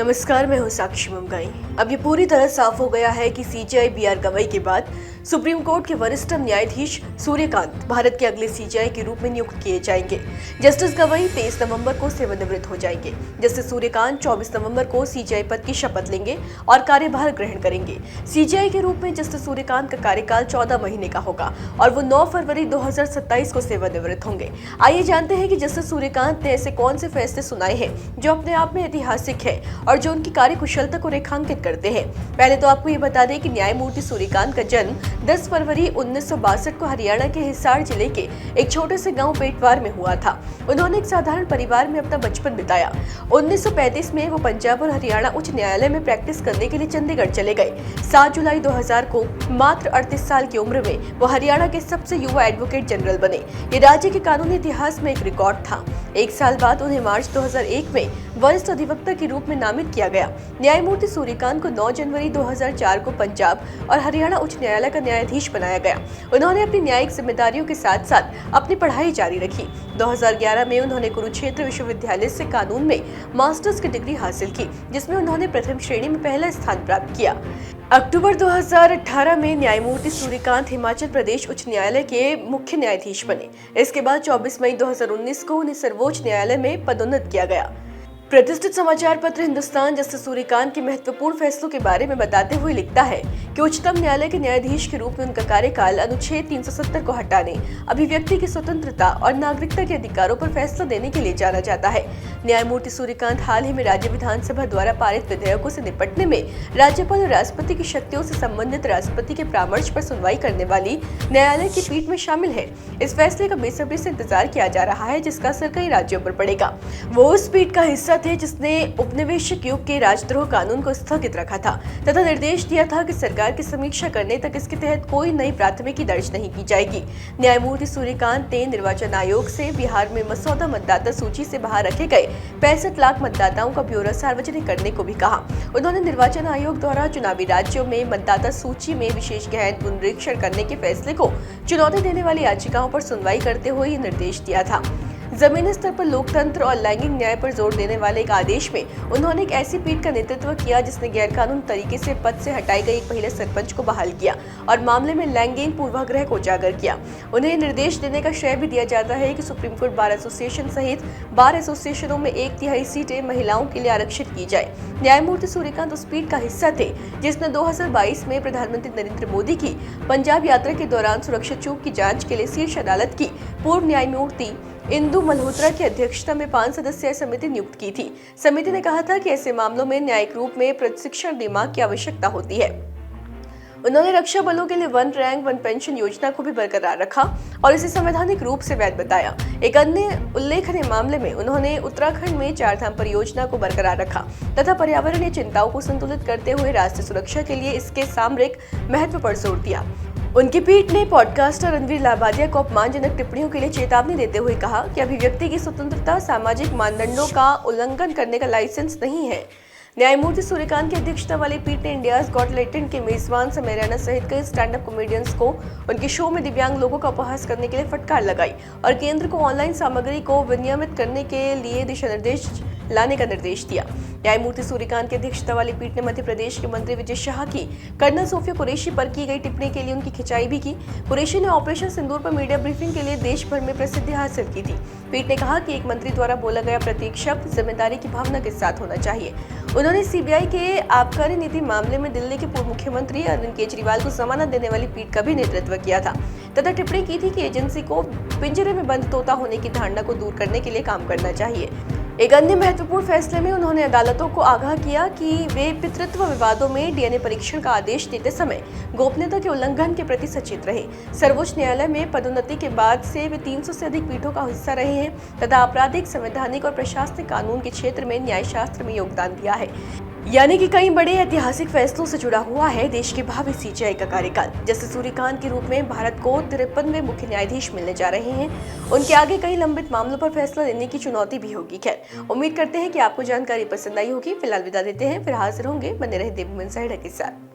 नमस्कार, मैं हूं साक्षी मुमगाई। अब ये पूरी तरह साफ हो गया है कि सीजेआई बी.आर. गवई के बाद सुप्रीम कोर्ट के वरिष्ठ न्यायाधीश सूर्यकांत भारत के अगले सीजेआई के रूप में नियुक्त किए जाएंगे। जस्टिस गवई 23 नवंबर को सेवानिवृत्त हो जाएंगे। जस्टिस सूर्यकांत 24 नवंबर को सीजेआई पद की शपथ लेंगे और कार्यभार ग्रहण करेंगे। सीजेआई के रूप में जस्टिस सूर्यकांत का कार्यकाल 14 महीने का होगा और वो 9 फरवरी 2027 को सेवानिवृत्त होंगे। आइए जानते हैं कि जस्टिस सूर्यकांत ने ऐसे कौन से फैसले सुनाए हैं जो अपने आप में ऐतिहासिक है और जो उनकी कार्यकुशलता को रेखांकित करते हैं। पहले तो आपको ये बता दें कि न्यायमूर्ति सूर्यकांत का जन्म 10 फरवरी 1962 को हरियाणा के हिसार जिले के एक छोटे से गांव पेटवार में हुआ था। उन्होंने एक साधारण परिवार में अपना बचपन बिताया। 1935 में वो पंजाब और हरियाणा उच्च न्यायालय में प्रैक्टिस करने के लिए चंडीगढ़ चले गए। 7 जुलाई 2000 को मात्र 38 साल की उम्र में वो हरियाणा के सबसे युवा एडवोकेट जनरल बने। ये राज्य के कानूनी इतिहास में एक रिकॉर्ड था। एक साल बाद उन्हें मार्च 2001 में वरिष्ठ अधिवक्ता के रूप में नामित किया गया। न्यायमूर्ति सूर्यकांत को 9 जनवरी 2004 को पंजाब और हरियाणा उच्च न्यायालय का न्यायाधीश बनाया गया। उन्होंने अपनी न्यायिक जिम्मेदारियों के साथ साथ अपनी पढ़ाई जारी रखी। 2011 में उन्होंने कुरुक्षेत्र विश्वविद्यालय से कानून में मास्टर्स की डिग्री हासिल की, जिसमें उन्होंने प्रथम श्रेणी में पहला स्थान प्राप्त किया। अक्टूबर 2018 में न्यायमूर्ति सूर्यकांत हिमाचल प्रदेश उच्च न्यायालय के मुख्य न्यायाधीश बने। इसके बाद 24 मई 2019 को उन्हें सर्वोच्च न्यायालय में पदोन्नत किया गया। प्रतिष्ठित समाचार पत्र हिंदुस्तान जस्टिस सूर्यकांत के महत्वपूर्ण फैसलों के बारे में बताते हुए लिखता है कि उच्चतम न्यायालय के न्यायाधीश के रूप में उनका कार्यकाल अनुच्छेद 370 को हटाने, अभिव्यक्ति की स्वतंत्रता और नागरिकता के अधिकारों पर फैसला देने के लिए जाना जाता है। न्यायमूर्ति सूर्यकांत हाल ही में राज्य विधानसभा द्वारा पारित विधेयकों से निपटने में राज्यपाल और राष्ट्रपति की शक्तियों से संबंधित राष्ट्रपति के परामर्श पर सुनवाई करने वाली न्यायालय की पीठ में शामिल है। इस फैसले का बेसब्री से इंतजार किया जा रहा है, जिसका असर कई राज्यों पर पड़ेगा। वो उस पीठ का हिस्सा थे जिसने उपनिवेशिक युग के राजद्रोह कानून को स्थगित रखा था तथा निर्देश दिया था कि सरकार की समीक्षा करने तक इसके तहत कोई नई प्राथमिकी दर्ज नहीं की जाएगी। न्यायमूर्ति सूर्यकांत ने निर्वाचन आयोग से बिहार में मसौदा मतदाता सूची से बाहर रखे गए 65 लाख मतदाताओं का ब्यौरा सार्वजनिक करने को भी कहा। उन्होंने निर्वाचन आयोग द्वारा चुनावी राज्यों में मतदाता सूची में विशेष गहन पुनरीक्षण करने के फैसले को चुनौती देने वाली याचिकाओं पर सुनवाई करते हुए ये निर्देश दिया था। जमीनी स्तर पर लोकतंत्र और लैंगिक न्याय पर जोर देने वाले एक आदेश में उन्होंने एक ऐसी पीठ का नेतृत्व किया जिसने गैरकानूनी तरीके से पद से हटाई गई एक महिला सरपंच को बहाल किया और मामले में लैंगिक पूर्वाग्रह को उजागर किया। उन्हें निर्देश देने का श्रेय भी दिया जाता है कि सुप्रीम कोर्ट बार एसोसिएशन सहित बार एसोसिएशनों में 1/3 सीटें महिलाओं के लिए आरक्षित की जाए। न्यायमूर्ति सूर्यकांत उस पीठ का हिस्सा थे जिसने 2022 में प्रधानमंत्री नरेंद्र मोदी की पंजाब यात्रा के दौरान सुरक्षा चूक की जांच के लिए शीर्ष अदालत की पूर्व न्यायमूर्ति इंदु मल्होत्रा की अध्यक्षता में 5 सदस्यीय समिति नियुक्त की थी। समिति ने कहा था कि ऐसे मामलों में न्यायिक रूप में प्रशिक्षण दिमाग की आवश्यकता होती है। उन्होंने रक्षा बलों के लिए 1 रैंक 1 पेंशन योजना को भी बरकरार रखा और इसे संवैधानिक रूप से वैध बताया। एक अन्य उल्लेखनीय मामले में उन्होंने उत्तराखंड में 4 धाम परियोजना को बरकरार रखा तथा पर्यावरणीय चिंताओं को संतुलित करते हुए राष्ट्रीय सुरक्षा के लिए इसके सामरिक महत्व पर जोर दिया। उनकी पीठ ने पॉडकास्टर रणवीर लाबादिया को अपमानजनक टिप्पणियों के लिए चेतावनी देते हुए कहा कि अभिव्यक्ति की स्वतंत्रता सामाजिक मानदंडों का उल्लंघन करने का लाइसेंस नहीं है। न्यायमूर्ति सूर्यकांत की अध्यक्षता वाली पीठ ने इंडियाज गॉट टैलेंट के मेजबान समय रैना सहित कई स्टैंड अप कॉमेडियंस को उनके शो में दिव्यांग लोगों का उपहास करने के लिए फटकार लगाई और केंद्र को ऑनलाइन सामग्री को विनियमित करने के लिए दिशा निर्देश लाने का निर्देश दिया। न्यायमूर्ति सूर्यकांत की अध्यक्षता वाली पीठ ने मध्य प्रदेश के मंत्री विजय शाह की कर्नल सोफिया कुरैशी पर की गई टिप्पणी के लिए उनकी खिंचाई भी की। कुरैशी ने ऑपरेशन सिंदूर पर मीडिया ब्रीफिंग के लिए देश भर में प्रसिद्धि हासिल की थी। पीठ ने कहा कि एक मंत्री द्वारा बोला गया प्रत्येक शब्द जिम्मेदारी की भावना के साथ होना चाहिए। उन्होंने सीबीआई के आबकारी नीति मामले में दिल्ली के पूर्व मुख्यमंत्री अरविंद केजरीवाल को जमानत देने वाली पीठ का भी नेतृत्व किया था तथा टिप्पणी की थी कि एजेंसी को पिंजरे में बंद तोता होने की धारणा को दूर करने के लिए काम करना चाहिए। एक अन्य महत्वपूर्ण फैसले में उन्होंने अदालतों को आगाह किया कि वे पितृत्व विवादों में डीएनए परीक्षण का आदेश देते समय गोपनीयता के उल्लंघन के प्रति सचेत रहे। सर्वोच्च न्यायालय में पदोन्नति के बाद से वे 300 से अधिक पीठों का हिस्सा रहे हैं तथा आपराधिक, संवैधानिक और प्रशासनिक कानून के क्षेत्र में न्यायशास्त्र में योगदान दिया है। यानी कि कई बड़े ऐतिहासिक फैसलों से जुड़ा हुआ है देश के भावी सीजेआई का कार्यकाल। जस्टिस सूर्यकांत के रूप में भारत को 53वें मुख्य न्यायाधीश मिलने जा रहे हैं। उनके आगे कई लंबित मामलों पर फैसला लेने की चुनौती भी होगी। खैर, उम्मीद करते हैं कि आपको जानकारी पसंद आई होगी। फिलहाल विदा देते हैं, फिर हाजिर होंगे। बने रहे देवमन साहिड़ा के साथ।